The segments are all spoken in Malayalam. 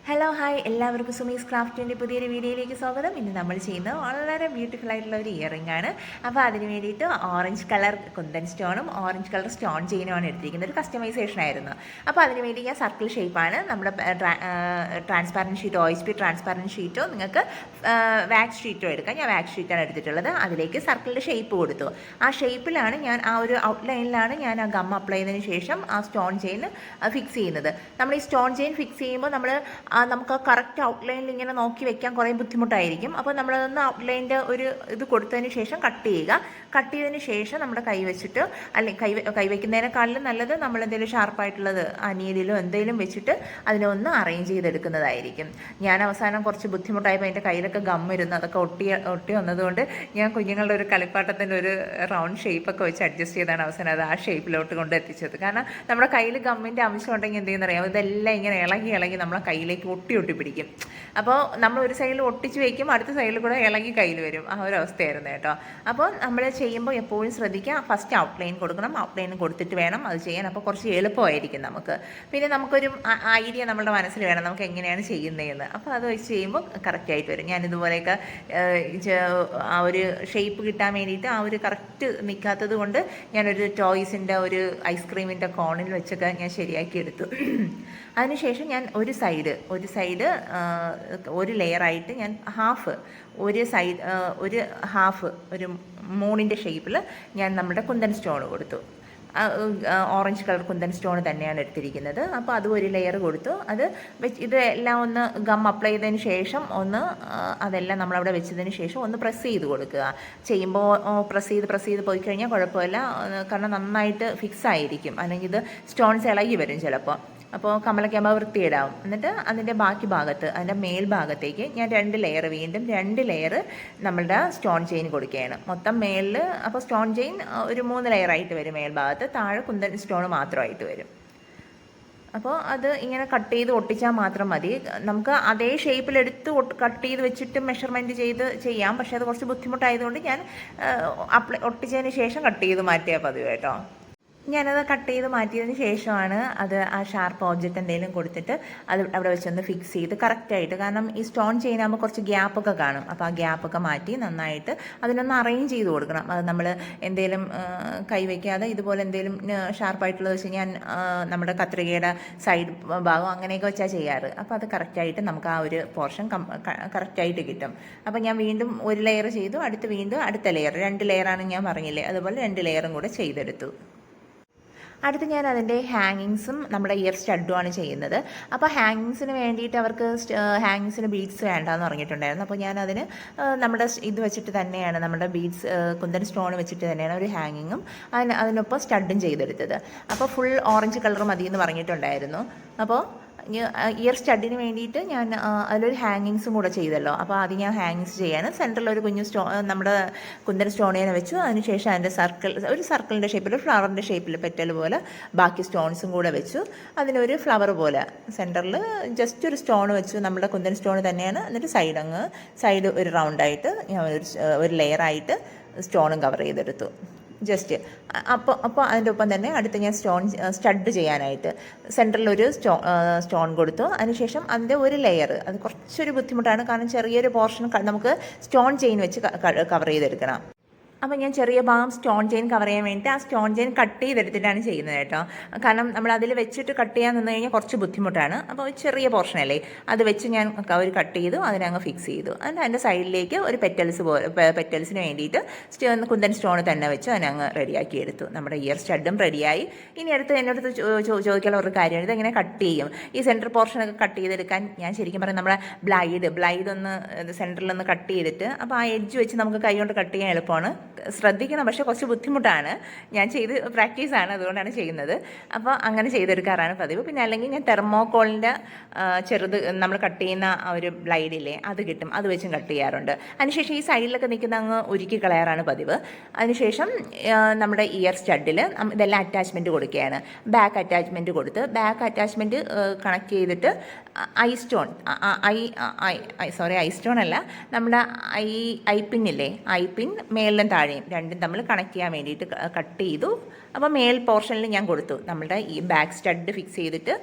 ഹലോ ഹായ് എല്ലാവർക്കും സുമീസ് ക്രാഫ്റ്റിൻ്റെ പുതിയൊരു വീഡിയോയിലേക്ക് സ്വാഗതം. ഇന്ന് നമ്മൾ ചെയ്യുന്നത് വളരെ ബ്യൂട്ടിഫുൾ ആയിട്ടുള്ള ഒരു ഇയറിംഗ് ആണ്. അപ്പോൾ അതിന് വേണ്ടിയിട്ട് ഓറഞ്ച് കളർ കുന്തൻ സ്റ്റോണും ഓറഞ്ച് കളർ സ്റ്റോൺ ചെയിനുമാണ് എടുത്തിരിക്കുന്നത്. ഒരു കസ്റ്റമൈസേഷൻ ആയിരുന്നു. അപ്പോൾ അതിന് വേണ്ടി ഞാൻ സർക്കിൾ ഷേപ്പാണ് നമ്മുടെ ട്രാൻസ്പാരൻറ്റ് ഷീറ്റോ OSP ട്രാൻസ്പാരൻറ്റ് ഷീറ്റോ നിങ്ങൾക്ക് വാക്സ് ഷീറ്റോ എടുക്കാം. ഞാൻ വാക്സ് ഷീറ്റാണ് എടുത്തിട്ടുള്ളത്. അതിലേക്ക് സർക്കിളിൻ്റെ ഷേപ്പ് കൊടുത്തു. ആ ഷേപ്പിലാണ് ഞാൻ ആ ഒരു ഔട്ട്ലൈനിലാണ് ഞാൻ ആ ഗം അപ്ലൈ ചെയ്തതിന് ശേഷം ആ സ്റ്റോൺ ചെയിൻ ഫിക്സ് ചെയ്യുന്നത്. നമ്മൾ ഈ സ്റ്റോൺ ചെയിൻ ഫിക്സ് ചെയ്യുമ്പോൾ നമുക്ക് കറക്റ്റ് ഔട്ട്ലൈനിൽ ഇങ്ങനെ നോക്കി വെക്കാൻ കുറേ ബുദ്ധിമുട്ടായിരിക്കും. അപ്പോൾ നമ്മളതൊന്ന് ഔട്ട്ലൈൻ്റെ ഒരു ഇത് കൊടുത്തതിന് ശേഷം കട്ട് ചെയ്തതിന് ശേഷം നമ്മുടെ കൈ വെച്ചിട്ട് അല്ലെങ്കിൽ കൈ വയ്ക്കുന്നതിനേക്കാളും നല്ലത് നമ്മളെന്തെങ്കിലും ഷാർപ്പായിട്ടുള്ളത് നീഡിലോ എന്തെങ്കിലും വെച്ചിട്ട് അതിനെ ഒന്ന് അറേഞ്ച് ചെയ്തെടുക്കുന്നതായിരിക്കും. ഞാൻ അവസാനം കുറച്ച് ബുദ്ധിമുട്ടായപ്പോൾ എൻ്റെ കയ്യിലൊക്കെ ഗമ്മിരുന്നു. അതൊക്കെ ഒട്ടി വന്നതുകൊണ്ട് ഞാൻ കുഞ്ഞുങ്ങളുടെ ഒരു കളിപ്പാട്ടത്തിൻ്റെ ഒരു റൗണ്ട് ഷേപ്പൊക്കെ വെച്ച് അഡ്ജസ്റ്റ് ചെയ്താണ് അവസാനം അത് ആ ഷേപ്പിലോട്ട് കൊണ്ട് എത്തിച്ചത്. കാരണം നമ്മുടെ കയ്യിൽ ഗമ്മിൻ്റെ അംശം ഉണ്ടെങ്കിൽ എന്ത് ചെയ്യുന്നറിയാം, ഇതെല്ലാം ഇങ്ങനെ ഇളകി നമ്മളെ കയ്യിലേക്ക് ഒട്ടി പിടിക്കും. അപ്പോൾ നമ്മൾ ഒരു സൈഡിൽ ഒട്ടിച്ച് വയ്ക്കും, അടുത്ത സൈഡിൽ കൂടെ ഇളകി കയ്യിൽ വരും. ആ ഒരു അവസ്ഥയായിരുന്നു കേട്ടോ. അപ്പോൾ നമ്മൾ ചെയ്യുമ്പോൾ എപ്പോഴും ശ്രദ്ധിക്കുക, ഫസ്റ്റ് ഔട്ട്ലൈൻ കൊടുക്കണം. ഔട്ട്ലൈൻ കൊടുത്തിട്ട് വേണം അത് ചെയ്യാൻ. അപ്പോൾ കുറച്ച് എളുപ്പമായിരിക്കും നമുക്ക്. പിന്നെ നമുക്കൊരു ഐഡിയ നമ്മുടെ മനസ്സിൽ വേണം നമുക്ക് എങ്ങനെയാണ് ചെയ്യുന്നതെന്ന്. അപ്പോൾ അത് വെച്ച് ചെയ്യുമ്പോൾ കറക്റ്റായിട്ട് വരും. ഞാനിതുപോലെയൊക്കെ ആ ഒരു ഷേപ്പ് കിട്ടാൻ വേണ്ടിയിട്ട് ആ ഒരു കറക്റ്റ് നിൽക്കാത്തത് കൊണ്ട് ഞാനൊരു ടോയ്സിൻ്റെ ഒരു ഐസ്ക്രീമിൻ്റെ കോണിൽ വെച്ചൊക്കെ ഞാൻ ശരിയാക്കി എടുത്തു. അതിനുശേഷം ഞാൻ ഒരു സൈഡ് ഒരു ലെയറായിട്ട് ഞാൻ ഒരു ഹാഫ് ഒരു മൂണിൻ്റെ ഷേപ്പിൽ ഞാൻ നമ്മുടെ കുന്തൻ സ്റ്റോൺ കൊടുത്തു. ഓറഞ്ച് കളർ കുന്തൻ സ്റ്റോൺ തന്നെയാണ് എടുത്തിരിക്കുന്നത്. അപ്പോൾ അത് ഒരു ലെയർ കൊടുത്തു. അത് ഇതെല്ലാം ഒന്ന് ഗം അപ്ലൈ ചെയ്തതിന് ശേഷം അതെല്ലാം നമ്മളവിടെ വെച്ചതിന് ശേഷം ഒന്ന് പ്രസ് ചെയ്ത് കൊടുക്കുക. ചെയ്യുമ്പോൾ പ്രസ് ചെയ്ത് പോയി കഴിഞ്ഞാൽ കുഴപ്പമില്ല, കാരണം നന്നായിട്ട് ഫിക്സ് ആയിരിക്കും. അല്ലെങ്കിൽ ഇത് സ്റ്റോൺസ് ഇളകി വരും ചിലപ്പോൾ. അപ്പോൾ കമലക്കാകുമ്പോൾ വൃത്തിയിടാവും. എന്നിട്ട് അതിൻ്റെ ബാക്കി ഭാഗത്ത് അതിൻ്റെ മേൽഭാഗത്തേക്ക് ഞാൻ വീണ്ടും രണ്ട് ലെയർ നമ്മളുടെ സ്റ്റോൺ ചെയിൻ കൊടുക്കുകയാണ്. മൊത്തം മേളിൽ അപ്പോൾ സ്റ്റോൺ ചെയിൻ ഒരു 3 ലെയറായിട്ട് വരും. മേൽഭാഗത്ത് താഴെ കുന്തൻ സ്റ്റോൺ മാത്രമായിട്ട് വരും. അപ്പോൾ അത് ഇങ്ങനെ കട്ട് ചെയ്ത് ഒട്ടിച്ചാൽ മാത്രം മതി. നമുക്ക് അതേ ഷേപ്പിലെടുത്ത് കട്ട് ചെയ്ത് വെച്ചിട്ട് മെഷർമെൻറ്റ് ചെയ്യാം. പക്ഷേ അത് കുറച്ച് ബുദ്ധിമുട്ടായതുകൊണ്ട് ഞാൻ ഒട്ടിച്ചതിന് ശേഷം കട്ട് ചെയ്ത് മാറ്റിയാൽ പതിവ് കേട്ടോ. ഞാനത് കട്ട് ചെയ്ത് മാറ്റിയതിന് ശേഷമാണ് അത് ആ ഷാർപ്പ് ഓബ്ജക്റ്റ് എന്തെങ്കിലും കൊടുത്തിട്ട് അത് അവിടെ വെച്ചൊന്ന് ഫിക്സ് ചെയ്ത് കറക്റ്റായിട്ട്, കാരണം ഈ സ്റ്റോൺ ചെയ്യുമ്പോൾ കുറച്ച് ഗ്യാപ്പൊക്കെ കാണും. അപ്പോൾ ആ ഗ്യാപ്പൊക്കെ മാറ്റി നന്നായിട്ട് അതിനൊന്ന് അറേഞ്ച് ചെയ്ത് കൊടുക്കണം. അത് നമ്മൾ എന്തെങ്കിലും കൈവയ്ക്കാതെ ഇതുപോലെ എന്തെങ്കിലും ഷാർപ്പായിട്ടുള്ളത് വെച്ച് ഞാൻ നമ്മുടെ കത്രികയുടെ സൈഡ് ഭാഗം അങ്ങനെയൊക്കെ വെച്ചാൽ ചെയ്യാറ്. അപ്പോൾ അത് കറക്റ്റായിട്ട് നമുക്ക് ആ ഒരു പോർഷൻ കറക്റ്റായിട്ട് കിട്ടും. അപ്പോൾ ഞാൻ വീണ്ടും ഒരു ലെയർ ചെയ്തു, അടുത്ത ലെയർ 2 ലെയറാണ് ഞാൻ പറഞ്ഞില്ലേ, അതുപോലെ 2 ലെയറും കൂടെ ചെയ്തെടുത്തു. അടുത്ത് ഞാൻ അതിൻ്റെ ഹാങ്ങിങ്സും നമ്മുടെ ഇയർ സ്റ്റഡുമാണ് ചെയ്യുന്നത്. അപ്പോൾ ഹാങ്ങിങ്സിന് വേണ്ടിയിട്ട് അവർക്ക് ഹാങ്ങിങ്സിന് ബീഡ്സ് വേണ്ടാന്ന് പറഞ്ഞിട്ടുണ്ടായിരുന്നു. അപ്പോൾ ഞാൻ അതിന് നമ്മുടെ ഇത് വെച്ചിട്ട് തന്നെയാണ്, നമ്മുടെ ബീഡ്സ് കുന്തൻ സ്റ്റോൺ വെച്ചിട്ട് തന്നെയാണ് ഒരു ഹാങ്ങിങ്ങും അതിനൊപ്പം സ്റ്റഡും ചെയ്തെടുത്തത്. അപ്പോൾ ഫുൾ ഓറഞ്ച് കളർ മതി എന്ന് പറഞ്ഞിട്ടുണ്ടായിരുന്നു. അപ്പോൾ ഇയർ സ്റ്റഡിന് വേണ്ടിയിട്ട് ഞാൻ അതിലൊരു ഹാങ്ങിങ്സും കൂടെ ചെയ്തല്ലോ. അപ്പോൾ ആദ്യം ഞാൻ ഹാങ്ങിങ്സ് ചെയ്യാൻ സെൻറ്ററിൽ ഒരു കുഞ്ഞു നമ്മുടെ കുന്തൻ സ്റ്റോണിനെ വെച്ചു. അതിനുശേഷം അതിൻ്റെ സർക്കിളിൻ്റെ ഷേപ്പിൽ ഫ്ലവറിൻ്റെ ഷേപ്പിൽ പെറ്റൽ പോലെ ബാക്കി സ്റ്റോൺസും കൂടെ വെച്ചു. അതിനൊരു ഫ്ലവർ പോലെ സെൻറ്ററിൽ ജസ്റ്റ് ഒരു സ്റ്റോൺ വെച്ചു, നമ്മുടെ കുന്തൻ സ്റ്റോൺ തന്നെയാണ്. എന്നിട്ട് സൈഡ് ഒരു റൗണ്ടായിട്ട് ഞാൻ ഒരു ലെയറായിട്ട് സ്റ്റോണും കവർ ചെയ്തെടുത്തു ജസ്റ്റ്. അപ്പോൾ അതിൻ്റെ ഒപ്പം തന്നെ അടുത്ത് ഞാൻ സ്റ്റഡ് ചെയ്യാനായിട്ട് സെൻറ്ററിലൊരു സ്റ്റോൺ കൊടുത്തു. അതിനുശേഷം അതിൻ്റെ ഒരു ലെയർ, അത് കുറച്ചൊരു ബുദ്ധിമുട്ടാണ്, കാരണം ചെറിയൊരു പോർഷൻ നമുക്ക് സ്റ്റോൺ ചെയിൻ വെച്ച് കവർ ചെയ്തെടുക്കണം. അപ്പോൾ ഞാൻ ചെറിയ ഭാഗം സ്റ്റോൺ ചെയിൻ കവർ ചെയ്യാൻ വേണ്ടിയിട്ട് ആ സ്റ്റോൺ ചെയിൻ കട്ട് ചെയ്തെടുത്തിട്ടാണ് ചെയ്യുന്നത് കേട്ടോ. കാരണം നമ്മൾ അതിൽ വെച്ചിട്ട് കട്ട് ചെയ്യാൻ നിന്ന് കഴിഞ്ഞാൽ കുറച്ച് ബുദ്ധിമുട്ടാണ്. അപ്പോൾ ചെറിയ പോർഷനല്ലേ, അത് വെച്ച് ഞാൻ ഒരു കട്ട് ചെയ്തു, അതിനങ്ങ് ഫിക്സ് ചെയ്തു. എന്നിട്ട് അതിൻ്റെ സൈഡിലേക്ക് ഒരു പെറ്റൽസിന് വേണ്ടിയിട്ട് കുന്തൻ സ്റ്റോൺ തന്നെ വെച്ച് അതിനങ്ങ് റെഡിയാക്കി എടുത്തു. നമ്മുടെ ഇയർ സ്റ്റഡും റെഡിയായി. ഇനി എന്നോട് ചോദിക്കാനുള്ള ഒരു കാര്യമാണ്, ഇതെങ്ങനെ കട്ട് ചെയ്യും? ഈ സെൻറ്റർ പോർഷനൊക്കെ കട്ട് ചെയ്തെടുക്കാൻ ഞാൻ ശരിക്കും പറയാം നമ്മുടെ ബ്ലൈഡ് ഒന്ന് സെൻറ്ററിലൊന്ന് കട്ട് ചെയ്തിട്ട്, അപ്പോൾ ആ എഡ്ജ് വെച്ച് നമുക്ക് കൈ കൊണ്ട് കട്ട് ചെയ്യാൻ എളുപ്പമാണ്. ശ്രദ്ധിക്കണം, പക്ഷേ കുറച്ച് ബുദ്ധിമുട്ടാണ്. ഞാൻ പ്രാക്ടീസാണ്, അതുകൊണ്ടാണ് ചെയ്യുന്നത്. അപ്പോൾ അങ്ങനെ ചെയ്തെടുക്കാറാണ് പതിവ്. പിന്നെ അല്ലെങ്കിൽ ഞാൻ തെർമോക്കോളിൻ്റെ ചെറുത് നമ്മൾ കട്ട് ചെയ്യുന്ന ആ ഒരു ബ്ലൈഡില്ലേ, അത് കിട്ടും, അത് വെച്ചും കട്ട് ചെയ്യാറുണ്ട്. അതിനുശേഷം ഈ സൈഡിലൊക്കെ നിൽക്കുന്ന അങ്ങ് ഉരുക്കി കളയാറാണ് പതിവ്. അതിനുശേഷം നമ്മുടെ ഇയർ സ്റ്റഡിൽ ഇതെല്ലാം അറ്റാച്ച്മെൻറ്റ് കൊടുക്കുകയാണ്. ബാക്ക് അറ്റാച്ച്മെൻറ്റ് കൊടുത്ത് ബാക്ക് അറ്റാച്ച്മെൻറ്റ് കണക്ട് ചെയ്തിട്ട് ഐ സ്റ്റോൺ, ഐ സ്റ്റോൺ അല്ല, നമ്മുടെ ഐ പിന്നില്ലേ, ഐ പിൻ മേളിലും താഴെയും രണ്ടും തമ്മിൽ കണക്ട് ചെയ്യാൻ വേണ്ടിയിട്ട് കട്ട് ചെയ്തു. അപ്പോൾ മേൽ പോർഷനിൽ ഞാൻ കൊടുത്തു, നമ്മുടെ ഈ ബാക്ക് സ്റ്റഡ് ഫിക്സ് ചെയ്തിട്ട്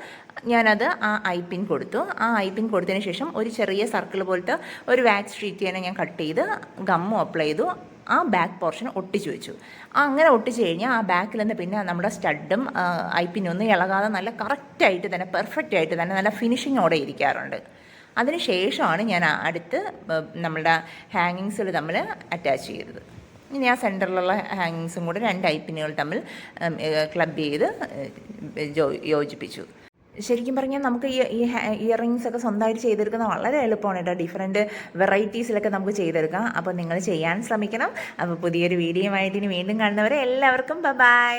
ഞാനത് ആ ഐ പിൻ കൊടുത്തു. ആ ഐ പിൻ കൊടുത്തതിന് ശേഷം ഒരു ചെറിയ സർക്കിൾ പോലത്തെ ഒരു വാക്സ് ഷീറ്റ് തന്നെ ഞാൻ കട്ട് ചെയ്ത് ഗമ്മും അപ്ലൈ ചെയ്തു. ആ ബാക്ക് പോർഷൻ ഒട്ടിച്ചു വെച്ചു. അങ്ങനെ ഒട്ടിച്ച് കഴിഞ്ഞാൽ ആ ബാക്കിൽ നിന്ന് പിന്നെ നമ്മുടെ സ്റ്റഡും ഐ പിന്നൊന്നും ഇളകാതെ നല്ല കറക്റ്റായിട്ട് തന്നെ, പെർഫെക്റ്റ് ആയിട്ട് തന്നെ നല്ല ഫിനിഷിങ്ങോടെ ഇരിക്കാറുണ്ട്. അതിന് ശേഷമാണ് ഞാൻ അടുത്ത് നമ്മളുടെ ഹാങ്ങിങ്സുകൾ തമ്മിൽ അറ്റാച്ച് ചെയ്തത്. ഇനി ആ സെൻറ്ററിലുള്ള ഹാങ്ങിങ്സും കൂടെ 2 ഐ പിന്നുകൾ തമ്മിൽ ക്ലബ് ചെയ്ത് യോജിപ്പിച്ചു. ശരിക്കും പറഞ്ഞാൽ നമുക്ക് ഈ ഇയർ റിങ്സ് ഒക്കെ സ്വന്തമായിട്ട് ചെയ്തെടുക്കുന്നത് വളരെ എളുപ്പമാണ് കേട്ടോ. ഡിഫറെൻറ്റ് വെറൈറ്റീസിലൊക്കെ നമുക്ക് ചെയ്തെടുക്കാം. അപ്പോൾ നിങ്ങൾ ചെയ്യാൻ ശ്രമിക്കണം. അപ്പോൾ പുതിയൊരു വീഡിയോയുമായിട്ട് ഇനി വീണ്ടും കാണുന്നവരെ എല്ലാവർക്കും ബൈ.